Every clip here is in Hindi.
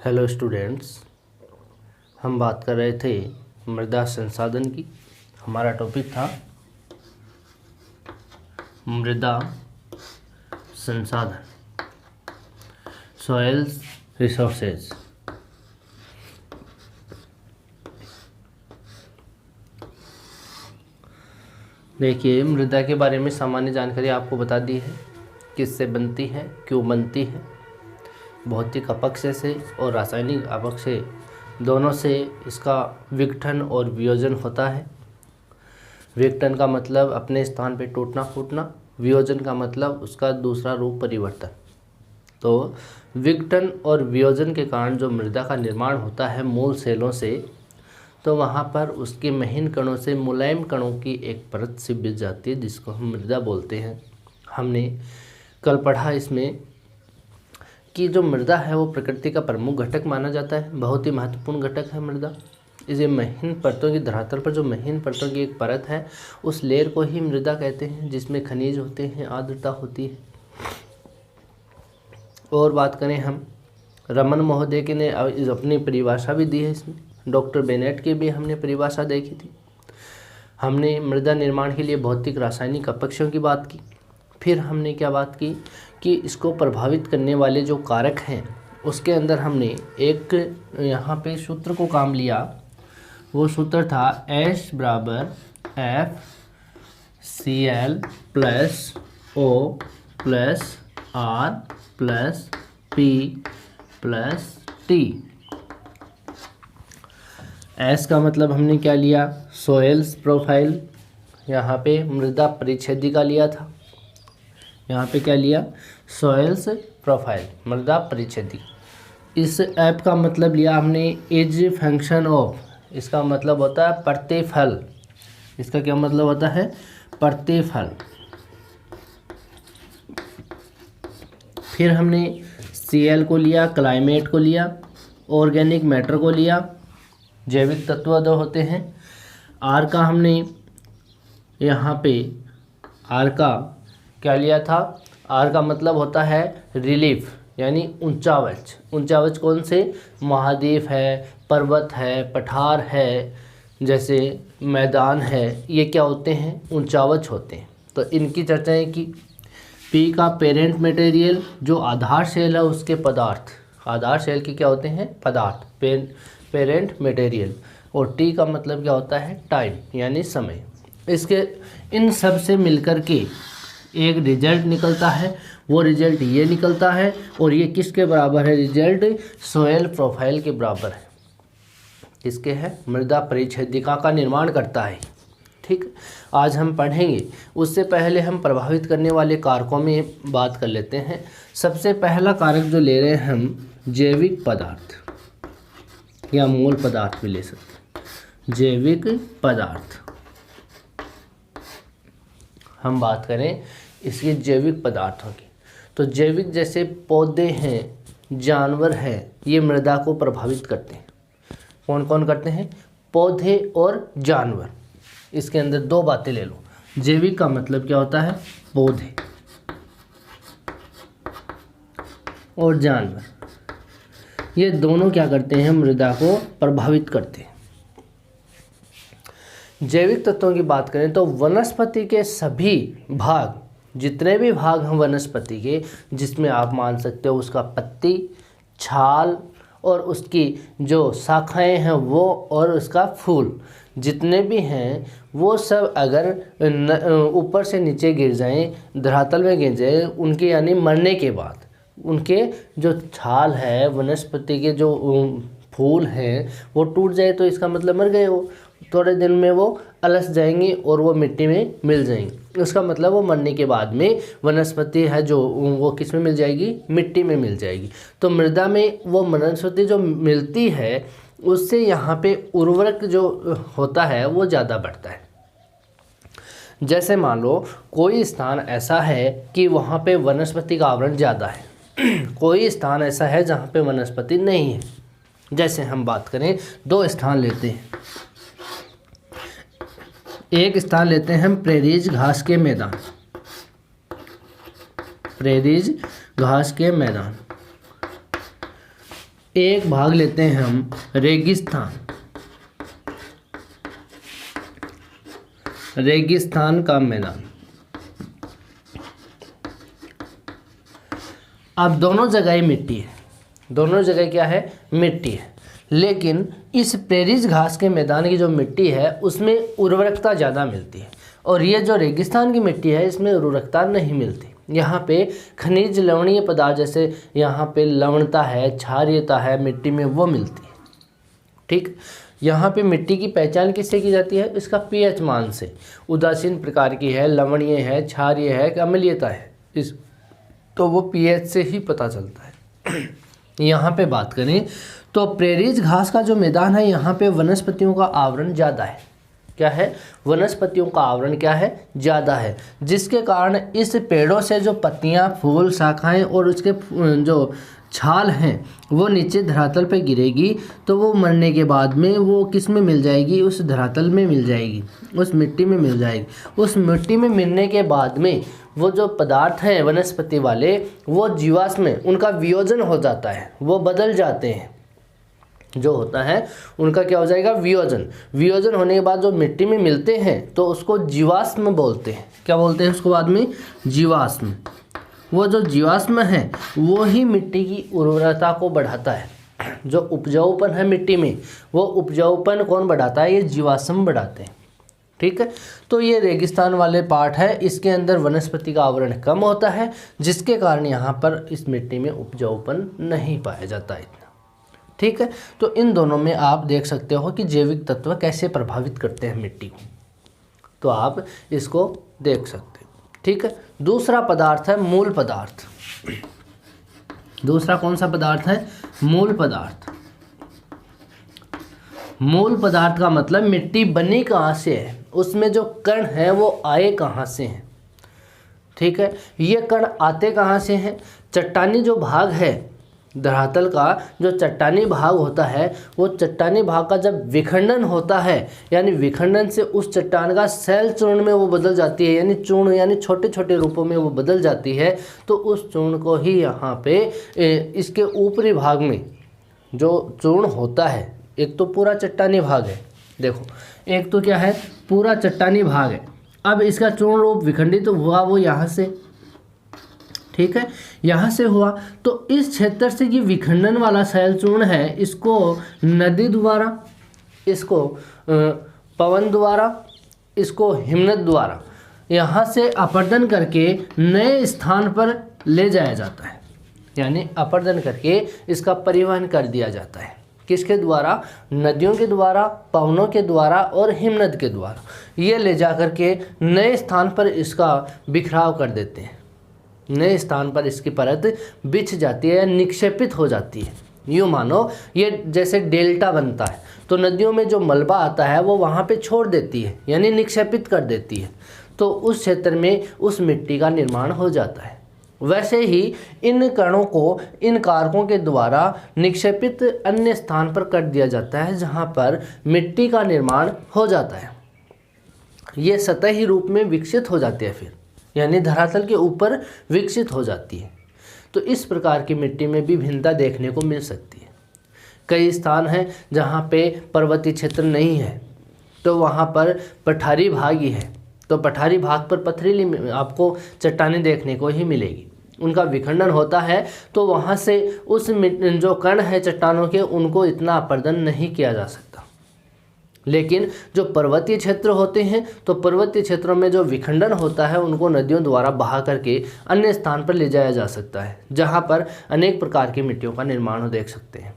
हेलो स्टूडेंट्स, हम बात कर रहे थे मृदा संसाधन की। हमारा टॉपिक था मृदा संसाधन, सॉइल्स रिसोर्सेज। देखिए, मृदा के बारे में सामान्य जानकारी आपको बता दी है, किससे बनती है, क्यों बनती है। भौतिक अपक्षय से और रासायनिक अपक्षय दोनों से इसका विघटन और वियोजन होता है। विघटन का मतलब अपने स्थान पे टूटना फूटना, वियोजन का मतलब उसका दूसरा रूप परिवर्तन। तो विघटन और वियोजन के कारण जो मृदा का निर्माण होता है मूल सेलों से, तो वहाँ पर उसके महीन कणों से मुलायम कणों की एक परत सी बिछ जाती है, जिसको हम मृदा बोलते हैं। हमने कल पढ़ा इसमें कि जो मृदा है वो प्रकृति का प्रमुख घटक माना जाता है, बहुत ही महत्वपूर्ण घटक है मृदा। इसे महीन परतों की धरातल पर जो महीन परतों की एक परत है, उस लेयर को ही मृदा कहते हैं, जिसमें खनिज होते हैं, आर्द्रता होती है। और बात करें हम, रमन महोदय के ने अपनी परिभाषा भी दी है इसमें, डॉक्टर बेनेट की भी हमने परिभाषा देखी थी। हमने मृदा निर्माण के लिए भौतिक रासायनिक अपक्षयों की बात की। फिर हमने क्या बात की कि इसको प्रभावित करने वाले जो कारक हैं, उसके अंदर हमने एक यहाँ पे सूत्र को काम लिया। वो सूत्र था H बराबर FCl plus O plus R plus P plus T। S का मतलब हमने क्या लिया, सोइल्स प्रोफाइल, यहाँ पे मृदा परिच्छेदिका लिया था। यहाँ पे क्या लिया, सॉइल्स प्रोफाइल, मृदा परिच्छेदिका। इस ऐप का मतलब लिया हमने इज फंक्शन ऑफ, इसका मतलब होता है प्रतिफल। इसका क्या मतलब होता है, प्रतिफल। फिर हमने Cl को लिया, क्लाइमेट को लिया, ऑर्गेनिक मैटर को लिया, जैविक तत्व दो होते हैं। R का हमने यहाँ पे R का क्या लिया था, R का मतलब होता है रिलीफ, यानी ऊंचावच। ऊंचावच कौन से, महाद्वीप है, पर्वत है, पठार है, जैसे मैदान है, ये क्या होते हैं, ऊंचावच होते हैं। तो इनकी चर्चाएं की। P का पेरेंट मटेरियल, जो आधार सेल है उसके पदार्थ, आधार सेल के क्या होते हैं, पदार्थ, पेरेंट मटेरियल। और T का मतलब क्या होता है, टाइम, यानी समय। इसके इन सब से मिलकर के एक रिजल्ट निकलता है। वो रिजल्ट ये निकलता है, और ये किसके बराबर है, रिजल्ट सोयल प्रोफाइल के बराबर है। किसके है, मृदा परिच्छेदिका का निर्माण करता है। ठीक, आज हम पढ़ेंगे। उससे पहले हम प्रभावित करने वाले कारकों में बात कर लेते हैं। सबसे पहला कारक जो ले रहे हैं हम, जैविक पदार्थ या मूल पदार्थ भी ले सकते हैं। जैविक पदार्थ, हम बात करें इसके जैविक पदार्थों की, तो जैविक जैसे पौधे हैं, जानवर हैं, ये मृदा को प्रभावित करते हैं। कौन कौन करते हैं, पौधे और जानवर। इसके अंदर दो बातें ले लो। जैविक का मतलब क्या होता है, पौधे और जानवर, ये दोनों क्या करते हैं, मृदा को प्रभावित करते हैं। जैविक तत्वों की बात करें तो वनस्पति के सभी भाग, जितने भी भाग हैं वनस्पति के, जिसमें आप मान सकते हो उसका पत्ती, छाल और उसकी जो शाखाएं हैं वो, और उसका फूल, जितने भी हैं वो सब अगर ऊपर से नीचे गिर जाएं, धरातल में गिर जाएं, उनके यानी मरने के बाद उनके जो छाल है, वनस्पति के जो फूल हैं वो टूट जाए, तो इसका मतलब मर गए वो। थोड़े दिन में वो अलस जाएंगी और वो मिट्टी में मिल जाएंगी। उसका मतलब वो मरने के बाद में वनस्पति है जो वो किस में मिल जाएगी, मिट्टी में मिल जाएगी। तो मृदा में वो वनस्पति जो मिलती है, उससे यहाँ पे उर्वरक जो होता है वो ज़्यादा बढ़ता है। जैसे मान लो कोई स्थान ऐसा है कि वहाँ पे वनस्पति का आवरण ज़्यादा है, कोई स्थान ऐसा है जहाँ पे वनस्पति नहीं है। जैसे हम बात करें, दो स्थान लेते हैं। एक स्थान लेते हैं हम प्रेरीज घास के मैदान, प्रेरीज घास के मैदान। एक भाग लेते हैं हम रेगिस्तान, रेगिस्तान का मैदान। अब दोनों जगह ही मिट्टी है, दोनों जगह क्या है, मिट्टी है, लेकिन इस प्रेरीज घास के मैदान की जो मिट्टी है उसमें उर्वरकता ज़्यादा मिलती है, और ये जो रेगिस्तान की मिट्टी है इसमें उर्वरकता नहीं मिलती। यहाँ पे खनिज लवणीय पदार्थ जैसे यहाँ पे लवणता है, क्षारीयता है मिट्टी में, वो मिलती है। ठीक, यहाँ पे मिट्टी की पहचान किससे की जाती है, इसका पीएच मान से, उदासीन प्रकार की है, लवणीय है, क्षारीय है कि अम्लीयता है, इस तो वो पीएच से ही पता चलता है। यहाँ पे बात करें तो प्रेरीज घास का जो मैदान है यहाँ पे वनस्पतियों का आवरण ज़्यादा है। क्या है, वनस्पतियों का आवरण क्या है, ज़्यादा है, जिसके कारण इस पेड़ों से जो पत्तियाँ, फूल, शाखाएं और उसके जो छाल हैं वो नीचे धरातल पे गिरेगी, तो वो मरने के बाद में वो किस में मिल जाएगी, उस धरातल में मिल जाएगी, उस मिट्टी में मिल जाएगी। उस मिट्टी में मिलने के बाद में वो जो पदार्थ हैं वनस्पति वाले, वो जीवाश्म में उनका वियोजन हो जाता है, वो बदल जाते हैं, जो होता है उनका क्या हो जाएगा, वियोजन। वियोजन होने के बाद जो मिट्टी में मिलते हैं तो उसको जीवाश्म बोलते हैं। क्या बोलते हैं उसको बाद में, जीवाश्म। वो जो जीवाश्म है वो ही मिट्टी की उर्वरता को बढ़ाता है। जो उपजाऊपन है मिट्टी में, वो उपजाऊपन कौन बढ़ाता है, ये जीवाश्म बढ़ाते हैं। ठीक है, तो ये रेगिस्तान वाले पार्ट है, इसके अंदर वनस्पति का आवरण कम होता है, जिसके कारण यहाँ पर इस मिट्टी में उपजाऊपन नहीं पाया जाता इतना। ठीक है, तो इन दोनों में आप देख सकते हो कि जैविक तत्व कैसे प्रभावित करते हैं मिट्टी को, तो आप इसको देख सकते हो। ठीक है, दूसरा पदार्थ है मूल पदार्थ। दूसरा कौन सा पदार्थ है, मूल पदार्थ। मूल पदार्थ का मतलब मिट्टी बनी कहाँ से है, उसमें जो कण हैं वो आए कहाँ से हैं। ठीक है, ये कण आते कहाँ से हैं, चट्टानी जो भाग है धरातल का, जो चट्टानी भाग होता है, वो चट्टानी भाग का जब विखंडन होता है, यानी विखंडन से उस चट्टान का सेल चूर्ण में वो बदल जाती है, यानी चूर्ण यानी छोटे छोटे रूपों में वो बदल जाती है, तो उस चूर्ण को ही यहाँ पे इसके ऊपरी भाग में जो चूर्ण होता है, एक तो पूरा चट्टानी भाग है, देखो एक तो क्या है, पूरा चट्टानी भाग है। अब इसका चूर्ण रूप विखंडित तो हुआ वो यहाँ से, ठीक है, यहाँ से हुआ, तो इस क्षेत्र से ये विखंडन वाला शैल चूर्ण है, इसको नदी द्वारा, इसको पवन द्वारा, इसको हिमनद द्वारा यहाँ से अपर्दन करके नए स्थान पर ले जाया जाता है, यानी अपर्दन करके इसका परिवहन कर दिया जाता है। किसके द्वारा, नदियों के द्वारा, पवनों के द्वारा और हिमनद के द्वारा, ये ले जा कर के नए स्थान पर इसका बिखराव कर देते हैं, नए स्थान पर इसकी परत बिछ जाती है, निक्षेपित हो जाती है। यूँ मानो ये जैसे डेल्टा बनता है, तो नदियों में जो मलबा आता है वो वहाँ पे छोड़ देती है, यानी निक्षेपित कर देती है, तो उस क्षेत्र में उस मिट्टी का निर्माण हो जाता है। वैसे ही इन कणों को इन कारकों के द्वारा निक्षेपित अन्य स्थान पर कर दिया जाता है, जहाँ पर मिट्टी का निर्माण हो जाता है। ये सतही रूप में विकसित हो जाती है फिर, यानी धरातल के ऊपर विकसित हो जाती है। तो इस प्रकार की मिट्टी में भी भिन्नता देखने को मिल सकती है। कई स्थान हैं जहाँ पे पर्वतीय क्षेत्र नहीं है, तो वहाँ पर पठारी भाग ही है, तो पठारी भाग पर पथरीली आपको चट्टानें देखने को ही मिलेगी। उनका विखंडन होता है, तो वहाँ से उस जो कण है चट्टानों के, उनको इतना अपर्दन नहीं किया जा सकता। लेकिन जो पर्वतीय क्षेत्र होते हैं, तो पर्वतीय क्षेत्रों में जो विखंडन होता है, उनको नदियों द्वारा बहा करके अन्य स्थान पर ले जाया जा सकता है, जहाँ पर अनेक प्रकार की मिट्टियों का निर्माण हो देख सकते हैं।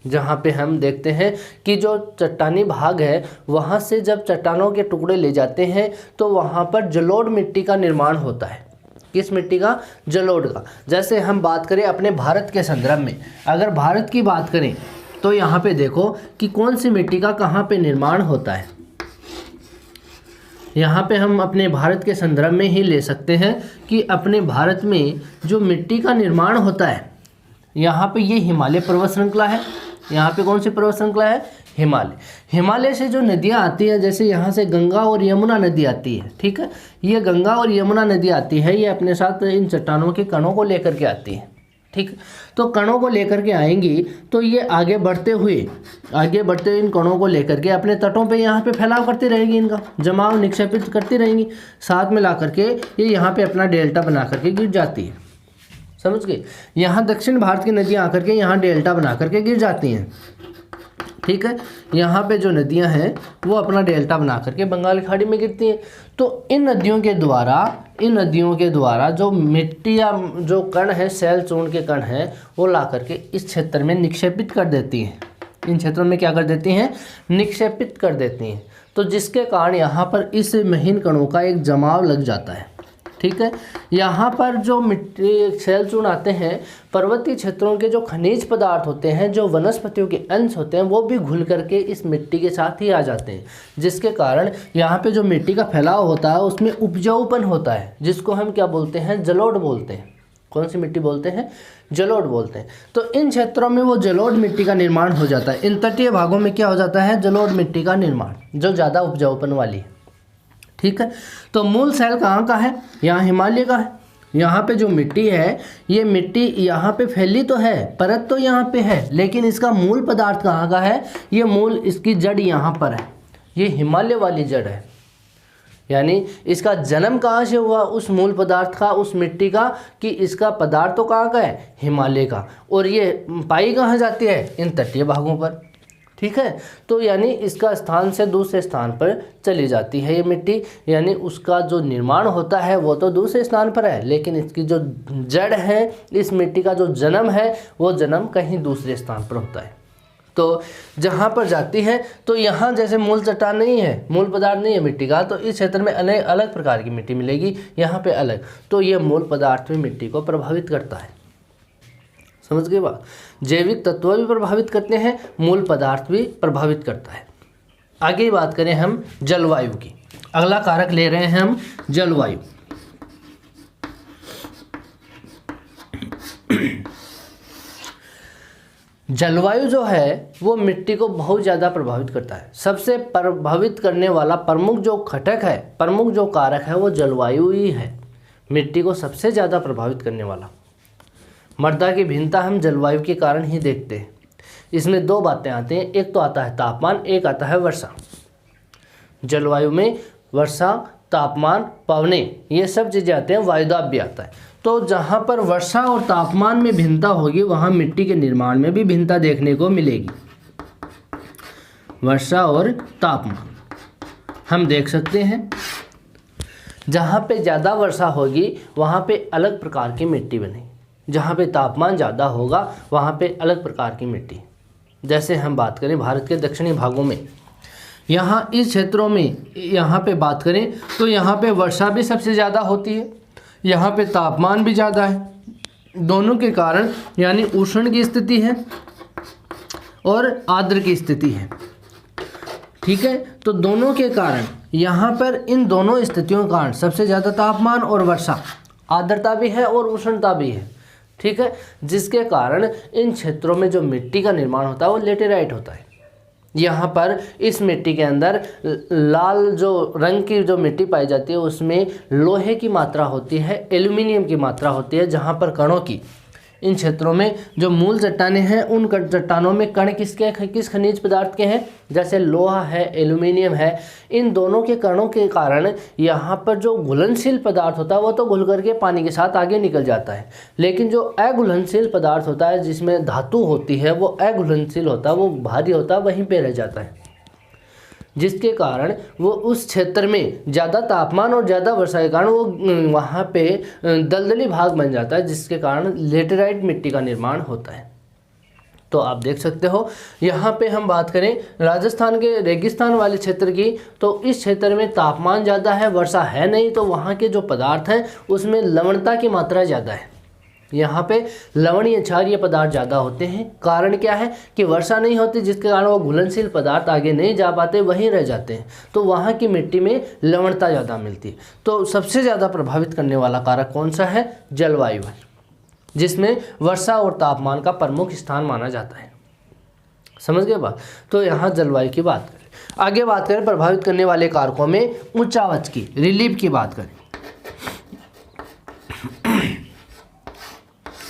जहाँ पे हम देखते हैं कि जो चट्टानी भाग है, वहाँ से जब चट्टानों के टुकड़े ले जाते हैं, तो वहाँ पर जलोढ़ मिट्टी का निर्माण होता है। किस मिट्टी का, जलोढ़ का। जैसे हम बात करें अपने भारत के संदर्भ में, अगर भारत की बात करें तो यहाँ पे देखो कि कौन सी मिट्टी का कहाँ पे निर्माण होता है। यहाँ पे हम अपने भारत के संदर्भ में ही ले सकते हैं कि अपने भारत में जो मिट्टी का निर्माण होता है, यहाँ पे ये हिमालय पर्वत श्रृंखला है। यहाँ पे कौन सी पर्वत श्रृंखला है, हिमालय। हिमालय से जो नदियाँ आती हैं, जैसे यहाँ से गंगा और यमुना नदी आती है, ठीक है, ये गंगा और यमुना नदी आती है, ये अपने साथ इन चट्टानों के कणों को लेकर के आती है। ठीक। तो कणों को लेकर के आएंगी तो ये आगे बढ़ते हुए इन कणों को लेकर के अपने तटों पे यहाँ पे फैलाव करती रहेगी, इनका जमाव निक्षेपित करती रहेंगी, साथ में ला करके ये यहाँ पे अपना डेल्टा बना करके गिर जाती है। समझ गए? यहाँ दक्षिण भारत की नदियाँ आकर के यहाँ डेल्टा बना करके गिर जाती हैं। ठीक है, यहाँ पे जो नदियाँ हैं वो अपना डेल्टा बना करके बंगाल की खाड़ी में गिरती हैं। तो इन नदियों के द्वारा जो मिट्टी या जो कण है, शैल चूर्ण के कण हैं, वो ला करके इस क्षेत्र में निक्षेपित कर देती हैं। इन क्षेत्रों में क्या कर देती हैं? निक्षेपित कर देती हैं। तो जिसके कारण यहाँ पर इस महीन कणों का एक जमाव लग जाता है। ठीक है, यहाँ पर जो मिट्टी शैल चूर्ण आते हैं, पर्वतीय क्षेत्रों के जो खनिज पदार्थ होते हैं, जो वनस्पतियों के अंश होते हैं, वो भी घुल करके इस मिट्टी के साथ ही आ जाते हैं, जिसके कारण यहाँ पे जो मिट्टी का फैलाव होता है उसमें उपजाऊपन होता है, जिसको हम क्या बोलते हैं? जलोढ़ बोलते हैं। कौन सी मिट्टी बोलते हैं? जलोढ़ बोलते हैं। तो इन क्षेत्रों में वो जलोढ़ मिट्टी का निर्माण हो जाता है। इन तटीय भागों में क्या हो जाता है? जलोढ़ मिट्टी का निर्माण, जो ज़्यादा उपजाऊपन वाली है। ठीक है, तो मूल शैल कहाँ का है? यहाँ हिमालय का है। यहाँ पे जो मिट्टी है, ये मिट्टी यहाँ पे फैली तो है, परत तो यहाँ पे है, लेकिन इसका मूल पदार्थ कहाँ का है? ये मूल, इसकी जड़ यहाँ पर है, ये हिमालय वाली जड़ है। यानी इसका जन्म कहाँ से हुआ? उस मूल पदार्थ का, उस मिट्टी का, कि इसका पदार्थ तो कहाँ का है? हिमालय का। और ये पाई कहाँ जाती है? इन तटीय भागों पर। ठीक है, तो यानी इसका स्थान से दूसरे स्थान पर चली जाती है ये मिट्टी, यानी उसका जो निर्माण होता है वो तो दूसरे स्थान पर है, लेकिन इसकी जो जड़ है, इस मिट्टी का जो जन्म है, वो जन्म कहीं दूसरे स्थान पर होता है। तो जहाँ पर जाती है, तो यहाँ जैसे मूल चट्टान नहीं है, मूल पदार्थ नहीं है मिट्टी का, तो इस क्षेत्र में अलग अलग प्रकार की मिट्टी मिलेगी, यहाँ पे अलग। तो ये मूल पदार्थ भी मिट्टी को प्रभावित करता है। समझ गए बात? जैविक तत्व भी प्रभावित करते हैं, मूल पदार्थ भी प्रभावित करता है। आगे बात करें हम जलवायु की। अगला कारक ले रहे हैं हम जलवायु। जलवायु जो है वो मिट्टी को बहुत ज़्यादा प्रभावित करता है। सबसे प्रभावित करने वाला प्रमुख जो घटक है, प्रमुख जो कारक है, वो जलवायु ही है, मिट्टी को सबसे ज़्यादा प्रभावित करने वाला। मृदा की भिन्नता हम जलवायु के कारण ही देखते हैं। इसमें दो बातें आती हैं, एक तो आता है तापमान, एक आता है वर्षा। जलवायु में वर्षा, तापमान, पवनें, ये सब चीज़ें आते हैं, वायुदाब भी आता है। तो जहाँ पर वर्षा और तापमान में भिन्नता होगी, वहाँ मिट्टी के निर्माण में भी भिन्नता देखने को मिलेगी। वर्षा और तापमान हम देख सकते हैं, जहाँ पे ज़्यादा वर्षा होगी वहाँ पे अलग प्रकार की मिट्टी बनेगी, जहाँ पे तापमान ज़्यादा होगा वहाँ पे अलग प्रकार की मिट्टी। जैसे हम बात करें भारत के दक्षिणी भागों में, यहाँ इस क्षेत्रों में यहाँ पे बात करें तो यहाँ पे वर्षा भी सबसे ज़्यादा होती है, यहाँ पे तापमान भी ज़्यादा है, दोनों के कारण यानी उष्ण की स्थिति है और आर्द्र की स्थिति है। ठीक है, तो दोनों के कारण यहाँ पर इन दोनों स्थितियों के कारण सबसे ज़्यादा तापमान और वर्षा, आर्द्रता भी है और उष्णता भी है। ठीक है, जिसके कारण इन क्षेत्रों में जो मिट्टी का निर्माण होता है वो लेटेराइट होता है। यहाँ पर इस मिट्टी के अंदर लाल जो रंग की जो मिट्टी पाई जाती है उसमें लोहे की मात्रा होती है, एल्यूमिनियम की मात्रा होती है, जहाँ पर कणों की, इन क्षेत्रों में जो मूल चट्टानें हैं उन चट्टानों में कण किस खनिज पदार्थ के हैं? जैसे लोहा है, एल्यूमिनियम है। इन दोनों के कणों के कारण यहाँ पर जो घुलनशील पदार्थ होता है वो तो घुल करके पानी के साथ आगे निकल जाता है, लेकिन जो अघुलनशील पदार्थ होता है जिसमें धातु होती है वो अघुलनशील होता है, वो भारी होता है, वहीं पर रह जाता है, जिसके कारण वो उस क्षेत्र में ज़्यादा तापमान और ज़्यादा वर्षा के कारण वो वहाँ पे दलदली भाग बन जाता है, जिसके कारण लेटेराइट मिट्टी का निर्माण होता है। तो आप देख सकते हो यहाँ पे हम बात करें राजस्थान के रेगिस्तान वाले क्षेत्र की, तो इस क्षेत्र में तापमान ज़्यादा है, वर्षा है नहीं, तो वहाँ के जो पदार्थ हैं उसमें लवणता की मात्रा ज़्यादा है। यहाँ पे लवणीय क्षारीय पदार्थ ज़्यादा होते हैं। कारण क्या है कि वर्षा नहीं होती, जिसके कारण वो घुलनशील पदार्थ आगे नहीं जा पाते, वहीं रह जाते हैं, तो वहाँ की मिट्टी में लवणता ज़्यादा मिलती है। तो सबसे ज़्यादा प्रभावित करने वाला कारक कौन सा है? जलवायु है, जिसमें वर्षा और तापमान का प्रमुख स्थान माना जाता है। समझ गए बात? तो यहाँ जलवायु की बात करें। आगे बात करें प्रभावित करने वाले कारकों में ऊंचावच की, रिलीफ की बात करें।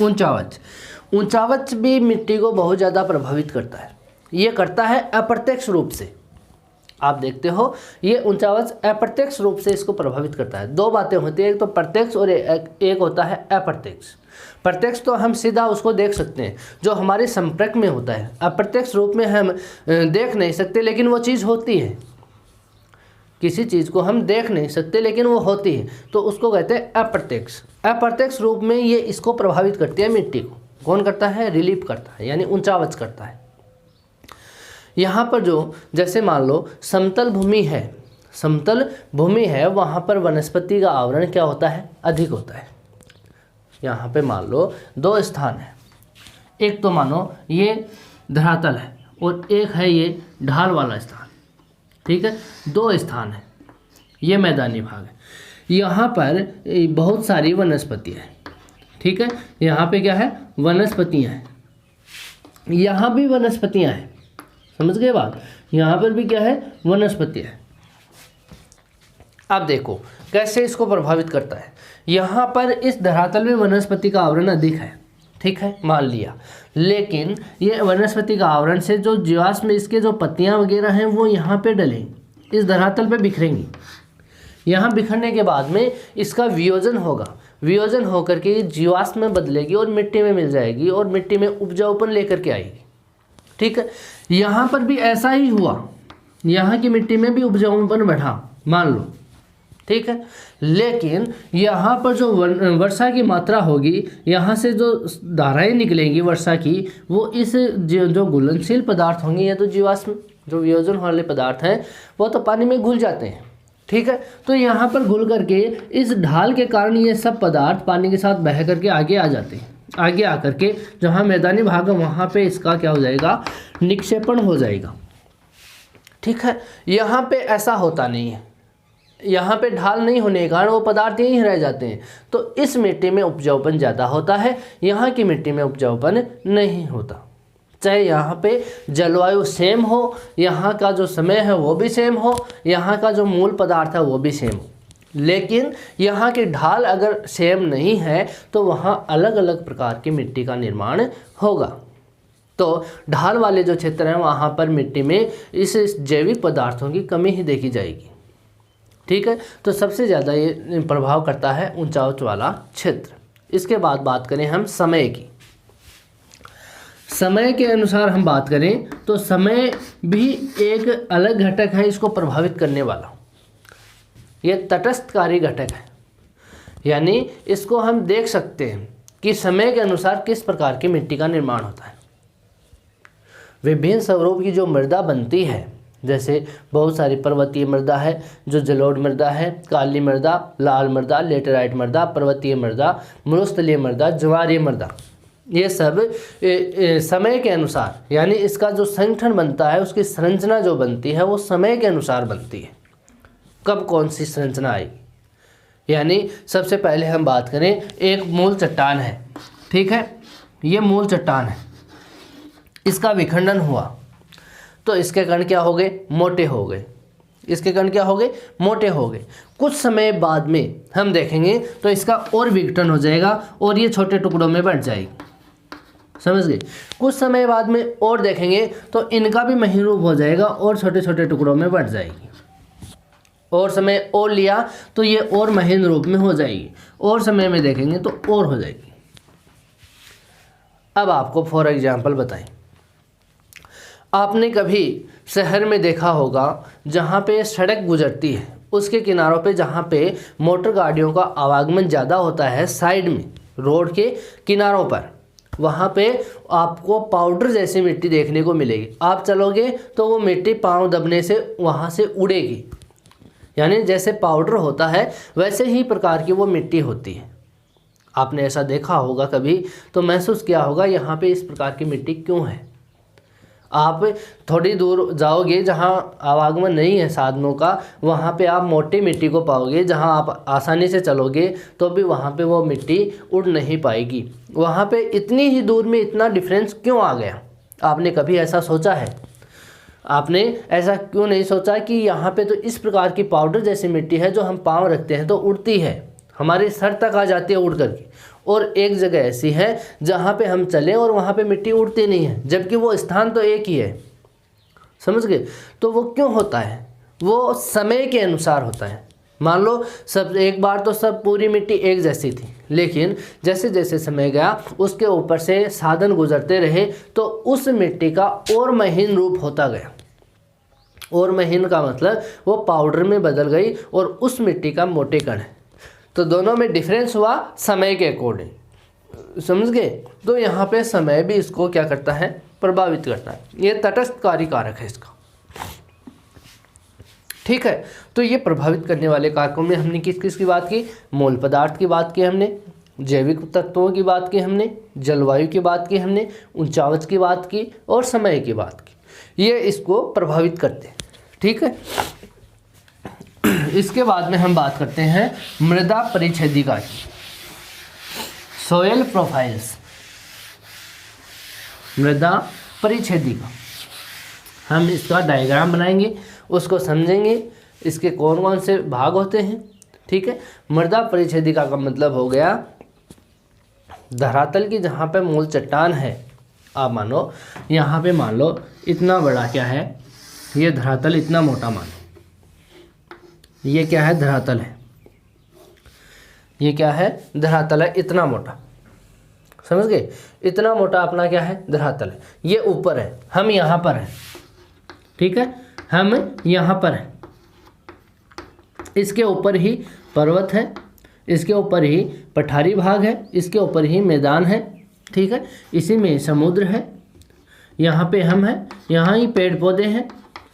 ऊंचावच ऊंचावच भी मिट्टी को बहुत ज़्यादा प्रभावित करता है। ये करता है अप्रत्यक्ष रूप से। आप देखते हो ये ऊंचावच अप्रत्यक्ष रूप से इसको प्रभावित करता है। दो बातें होती है, एक तो प्रत्यक्ष और एक होता है अप्रत्यक्ष। प्रत्यक्ष तो हम सीधा उसको देख सकते हैं जो हमारे संपर्क में होता है, अप्रत्यक्ष रूप में हम देख नहीं सकते लेकिन वो चीज़ होती है। किसी चीज़ को हम देख नहीं सकते लेकिन वो होती है, तो उसको कहते हैं अप्रत्यक्ष। अप्रत्यक्ष रूप में ये इसको प्रभावित करती है मिट्टी को। कौन करता है? रिलीफ करता है, यानी ऊंचावच करता है। यहाँ पर जो जैसे मान लो समतल भूमि है, समतल भूमि है, वहाँ पर वनस्पति का आवरण क्या होता है? अधिक होता है। यहाँ पे मान लो दो स्थान है, एक तो मानो ये धरातल है और एक है ये ढाल वाला स्थान, ठीक है। दो स्थान है, ये मैदानी भाग है। यहाँ पर बहुत सारी वनस्पतियाँ हैं, ठीक है। यहाँ पे क्या है? वनस्पतियाँ हैं। यहाँ भी वनस्पतियाँ हैं, समझ गए बात? यहाँ पर भी क्या है? वनस्पतियाँ हैं। अब देखो कैसे इसको प्रभावित करता है। यहाँ पर इस धरातल में वनस्पति का आवरण अधिक है, ठीक है, मान लिया। लेकिन ये वनस्पति का आवरण से जो जीवाश्म इसके जो पत्तियाँ वगैरह हैं वो यहाँ पे डलेंगी, इस धरातल पे बिखरेंगी। यहाँ बिखरने के बाद में इसका वियोजन होगा, वियोजन होकर के ये जीवाश्म में बदलेगी और मिट्टी में मिल जाएगी और मिट्टी में उपजाऊपन लेकर के आएगी, ठीक है। यहाँ पर भी ऐसा ही हुआ, यहाँ की मिट्टी में भी उपजाऊपन बढ़ा, मान लो, ठीक है। लेकिन यहाँ पर जो वर्षा की मात्रा होगी, यहाँ से जो धाराएं निकलेंगी वर्षा की, वो इस जो घुलनशील पदार्थ होंगे या तो जीवाश्म जो वियोजन वाले पदार्थ हैं वो तो पानी में घुल जाते हैं, ठीक है। तो यहाँ पर घुल करके इस ढाल के कारण ये सब पदार्थ पानी के साथ बह करके आगे आ जाते हैं। आगे आकर के जहाँ मैदानी भाग है वहाँ पे इसका क्या हो जाएगा? निक्षेपण हो जाएगा, ठीक है। यहाँ पे ऐसा होता नहीं है, यहाँ पे ढाल नहीं होने के कारण वो पदार्थ यहीं रह जाते हैं। तो इस मिट्टी में उपजाऊपन ज़्यादा होता है, यहाँ की मिट्टी में उपजाऊपन नहीं होता। चाहे यहाँ पे जलवायु सेम हो, यहाँ का जो समय है वो भी सेम हो, यहाँ का जो मूल पदार्थ है वो भी सेम हो, लेकिन यहाँ की ढाल अगर सेम नहीं है तो वहाँ अलग अलग प्रकार की मिट्टी का निर्माण होगा। तो ढाल वाले जो क्षेत्र हैं वहाँ पर मिट्टी में इस जैविक पदार्थों की कमी ही देखी जाएगी, ठीक है। तो सबसे ज़्यादा ये प्रभाव करता है ऊंचावच वाला क्षेत्र। इसके बाद बात करें हम समय की। समय के अनुसार हम बात करें तो समय भी एक अलग घटक है इसको प्रभावित करने वाला। ये तटस्थकारी घटक है, यानी इसको हम देख सकते हैं कि समय के अनुसार किस प्रकार की मिट्टी का निर्माण होता है। विभिन्न स्वरूप की जो मृदा बनती है, जैसे बहुत सारी पर्वतीय मृदा है, जो जलोढ़ मृदा है, काली मृदा, लाल मृदा, लेटेराइट मृदा, पर्वतीय मृदा, मरुस्थलीय मृदा, ज्वारीय मृदा, ये सब समय के अनुसार, यानी इसका जो संगठन बनता है, उसकी संरचना जो बनती है वो समय के अनुसार बनती है। कब कौन सी संरचना आएगी, यानी सबसे पहले हम बात करें, एक मूल चट्टान है, ठीक है। ये मूल चट्टान है, इसका विखंडन हुआ तो इसके कण क्या हो गए? मोटे हो गए। इसके कण क्या हो गए? मोटे हो गए। कुछ समय बाद में हम देखेंगे तो इसका और विघटन हो जाएगा और ये छोटे टुकड़ों में बढ़ जाएगी, समझ गए। कुछ समय बाद में और देखेंगे तो इनका भी महीन रूप हो जाएगा और छोटे छोटे टुकड़ों में बढ़ जाएगी। और समय और लिया तो ये और महीन रूप में हो जाएगी, और समय में देखेंगे तो और हो जाएगी। अब आपको फॉर एग्जाम्पल बताएं, आपने कभी शहर में देखा होगा जहाँ पे सड़क गुजरती है उसके किनारों पे, जहाँ पे मोटर गाड़ियों का आवागमन ज़्यादा होता है, साइड में रोड के किनारों पर, वहाँ पे आपको पाउडर जैसी मिट्टी देखने को मिलेगी। आप चलोगे तो वो मिट्टी पाँव दबने से वहाँ से उड़ेगी, यानी जैसे पाउडर होता है वैसे ही प्रकार की वो मिट्टी होती है। आपने ऐसा देखा होगा कभी तो महसूस किया होगा यहाँ पे इस प्रकार की मिट्टी क्यों है। आप थोड़ी दूर जाओगे जहाँ आवागमन नहीं है साधनों का, वहाँ पे आप मोटी मिट्टी को पाओगे, जहाँ आप आसानी से चलोगे तो भी वहाँ पे वो मिट्टी उड़ नहीं पाएगी। वहाँ पे इतनी ही दूर में इतना डिफरेंस क्यों आ गया? आपने कभी ऐसा सोचा है? आपने ऐसा क्यों नहीं सोचा कि यहाँ पे तो इस प्रकार की पाउडर जैसी मिट्टी है जो हम पाँव रखते हैं तो उड़ती है, हमारे सर तक आ जाती है उड़ करके, और एक जगह ऐसी है जहाँ पे हम चलें और वहाँ पे मिट्टी उड़ती नहीं है, जबकि वो स्थान तो एक ही है। समझ गए? तो वो क्यों होता है? वो समय के अनुसार होता है। मान लो सब एक बार तो सब पूरी मिट्टी एक जैसी थी, लेकिन जैसे जैसे समय गया उसके ऊपर से साधन गुजरते रहे तो उस मिट्टी का और महीन रूप होता गया। और महीन का मतलब वो पाउडर में बदल गई और उस मिट्टी का मोटे कण है। तो दोनों में डिफरेंस हुआ समय के अकॉर्डिंग। समझ गए? तो यहाँ पे समय भी इसको क्या करता है? प्रभावित करता है। ये तटस्थकारी कारक है इसका। ठीक है, तो ये प्रभावित करने वाले कारकों में हमने किस किस की बात की? मूल पदार्थ की बात की हमने, जैविक तत्वों की बात की हमने, जलवायु की बात की हमने, ऊंचावच की बात की और समय की बात की। ये इसको प्रभावित करते हैं। ठीक है, इसके बाद में हम बात करते हैं मृदा परिच्छेदिका की, सोयल प्रोफाइल्स। मृदा परिच्छेदिका, हम इसका डायग्राम बनाएंगे, उसको समझेंगे, इसके कौन कौन से भाग होते हैं। ठीक है, मृदा परिच्छेदिका का मतलब हो गया धरातल की जहाँ पे मूल चट्टान है। आप मानो यहाँ पे मान लो इतना बड़ा क्या है, ये धरातल इतना मोटा मानो, ये क्या है? धरातल है। ये क्या है? धरातल है, इतना मोटा। समझ गए? इतना मोटा अपना क्या है? धरातल है। ये ऊपर है, हम यहाँ पर हैं। ठीक है, हम यहाँ पर हैं। इसके ऊपर ही पर्वत है, इसके ऊपर ही पठारी भाग है, इसके ऊपर ही मैदान है। ठीक है, इसी में समुद्र है, यहाँ पे हम हैं, यहाँ ही पेड़ पौधे हैं।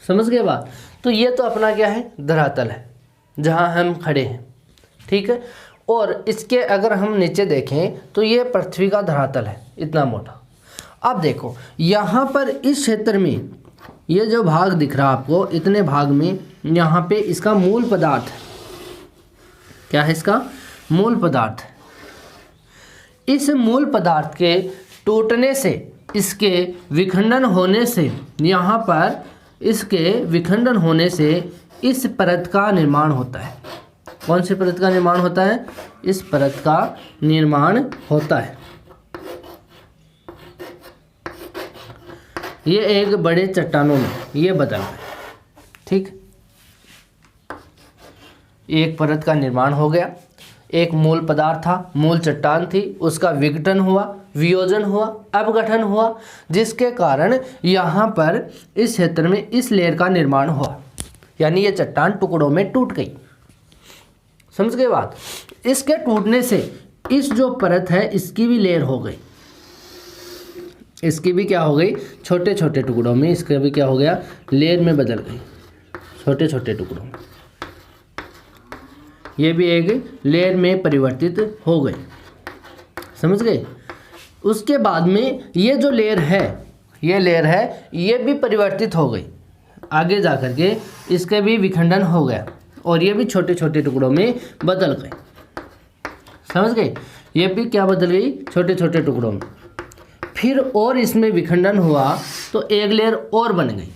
समझ गए बात? तो ये तो अपना क्या है? धरातल है जहाँ हम खड़े हैं। ठीक है, और इसके अगर हम नीचे देखें तो ये पृथ्वी का धरातल है, इतना मोटा। अब देखो यहाँ पर इस क्षेत्र में ये जो भाग दिख रहा आपको, इतने भाग में यहाँ पे इसका मूल पदार्थ है। क्या है इसका? मूल पदार्थ है। इस मूल पदार्थ के टूटने से, इसके विखंडन होने से, यहाँ पर इसके विखंडन होने से इस परत का निर्माण होता है। कौन सी परत का निर्माण होता है? इस परत का निर्माण होता है। ये एक बड़े चट्टानों में ये बदल है। ठीक, एक परत का निर्माण हो गया, एक मूल पदार्थ था, मूल चट्टान थी, उसका विघटन हुआ, वियोजन हुआ, अपगठन हुआ, जिसके कारण यहाँ पर इस क्षेत्र में इस लेयर का निर्माण हुआ, यानी ये चट्टान टुकड़ों में टूट गई। समझ गए बात? इसके टूटने से इस जो परत है इसकी भी लेयर हो गई, इसकी भी क्या हो गई? छोटे छोटे टुकड़ों में, इसका भी क्या हो गया? लेयर में बदल गई, छोटे छोटे टुकड़ों में। ये भी एक लेयर में परिवर्तित हो गई। समझ गए? उसके बाद में ये जो लेयर है, ये लेयर है, ये भी परिवर्तित हो गई। आगे जा कर के इसके भी विखंडन हो गया और ये भी छोटे छोटे टुकड़ों में बदल गए। समझ गए? ये भी क्या बदल गई? छोटे छोटे टुकड़ों में। फिर और इसमें विखंडन हुआ तो एक लेयर और बन गई,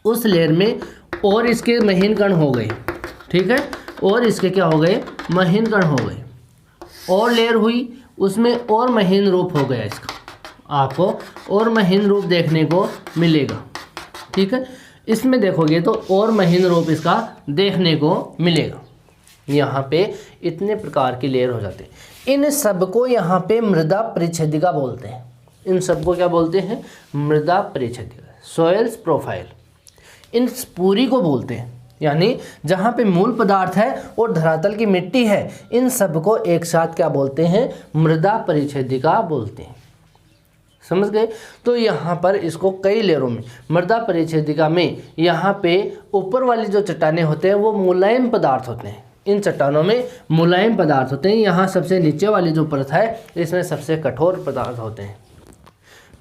उस लेयर में और इसके महीन कण हो गए। ठीक है, और इसके क्या हो गए? महीन कण हो गए। और लेयर हुई, उसमें और महीन रूप हो गया इसका, आपको और महीन रूप देखने को मिलेगा। ठीक है, इसमें देखोगे तो और महीन रूप इसका देखने को मिलेगा। यहाँ पे इतने प्रकार की लेयर हो जाते हैं। इन सबको यहाँ पे मृदा परिच्छेदिका बोलते हैं। इन सबको क्या बोलते हैं? मृदा परिच्छेदिका, सोइल्स प्रोफाइल। इन पूरी को बोलते हैं, यानी जहाँ पे मूल पदार्थ है और धरातल की मिट्टी है, इन सबको एक साथ क्या बोलते हैं? मृदा परिच्छेदिका बोलते हैं। समझ गए? तो यहाँ पर इसको कई लेयरों में, मृदा परिच्छेदिका में यहाँ पे ऊपर वाली जो चट्टानें होते हैं वो मुलायम पदार्थ होते हैं। इन चट्टानों में मुलायम पदार्थ होते हैं। यहाँ सबसे नीचे वाली जो परत है इसमें सबसे कठोर पदार्थ होते हैं।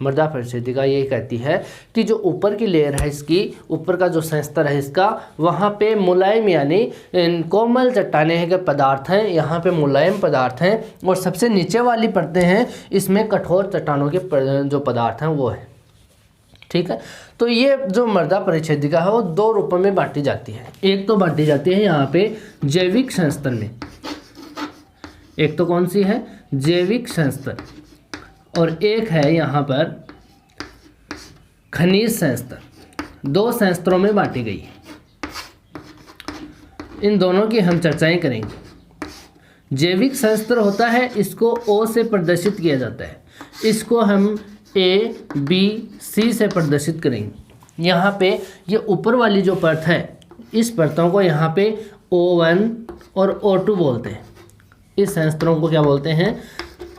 मृदा परिच्छेदिका ये कहती है कि जो ऊपर की लेयर है, इसकी ऊपर का जो संस्तर है इसका, वहाँ पे मुलायम यानी कोमल चट्टानें के पदार्थ हैं, यहाँ पे मुलायम पदार्थ हैं, और सबसे नीचे वाली परतें हैं इसमें कठोर चट्टानों के जो पदार्थ हैं वो है। ठीक है, तो ये जो मृदा परिच्छेदिका है वो दो रूपों में बांटी जाती है। एक तो बांटी जाती है यहाँ पे जैविक संस्तर में, एक तो कौन सी है, जैविक संस्तर, और एक है यहाँ पर खनिज संस्तर। 2 संस्तरों में बांटी गई है। इन दोनों की हम चर्चाएं करेंगे। जैविक संस्तर होता है, इसको O से प्रदर्शित किया जाता है। इसको हम A, B, C से प्रदर्शित करेंगे। यहाँ पे ये ऊपर वाली जो परत है, इस परतों को यहाँ पे O1 और O2 बोलते हैं। इस संस्तरों को क्या बोलते हैं,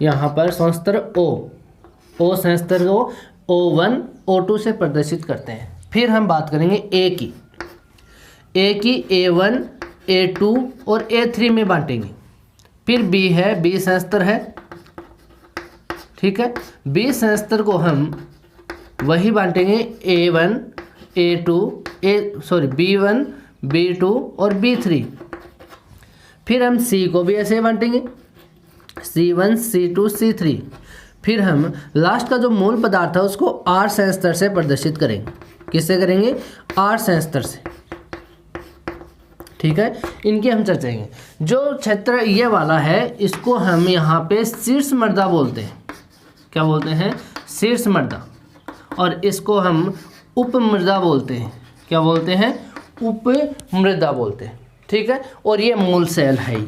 यहाँ पर संस्तर O संस्तर को O1, O2 से प्रदर्शित करते हैं। फिर हम बात करेंगे A की। A1, A2 और A3 में बांटेंगे। फिर B है, B संस्तर है, ठीक है। B संस्तर को हम वही बांटेंगे A1, A2, B1, B2 और B3। फिर हम C को भी ऐसे बांटेंगे, C1, C2, C3। फिर हम लास्ट का जो मूल पदार्थ है उसको R संस्तर से प्रदर्शित करेंगे। किससे करेंगे, R संस्तर से, ठीक है। इनकी हम चर्चाएंगे। जो क्षेत्र ये वाला है, इसको हम यहाँ पे शीर्ष मृदा बोलते हैं। क्या बोलते हैं, शीर्ष मृदा। और इसको हम उप मृदा बोलते हैं। क्या बोलते हैं, उप मृदा बोलते हैं, ठीक है। और ये मूल सेल है,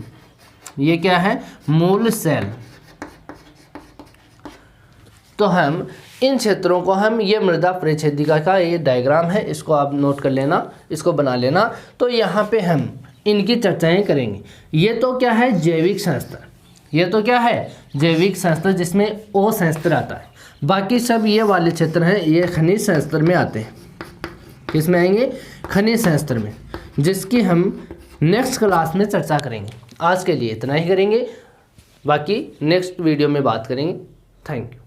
ये क्या है, मूल सेल। तो हम इन क्षेत्रों को हम, ये मृदा परिच्छेदिका का ये डायग्राम है, इसको आप नोट कर लेना, इसको बना लेना। तो यहाँ पे हम इनकी चर्चाएं करेंगे। ये तो क्या है, जैविक संस्तर। ये तो क्या है, जैविक संस्तर, जिसमें O संस्तर आता है। बाकी सब ये वाले क्षेत्र हैं, ये खनिज संस्तर में आते हैं। किस में आएंगे, खनिज संस्तर में, जिसकी हम नेक्स्ट क्लास में चर्चा करेंगे। आज के लिए इतना ही करेंगे, बाकी नेक्स्ट वीडियो में बात करेंगे। Thank you.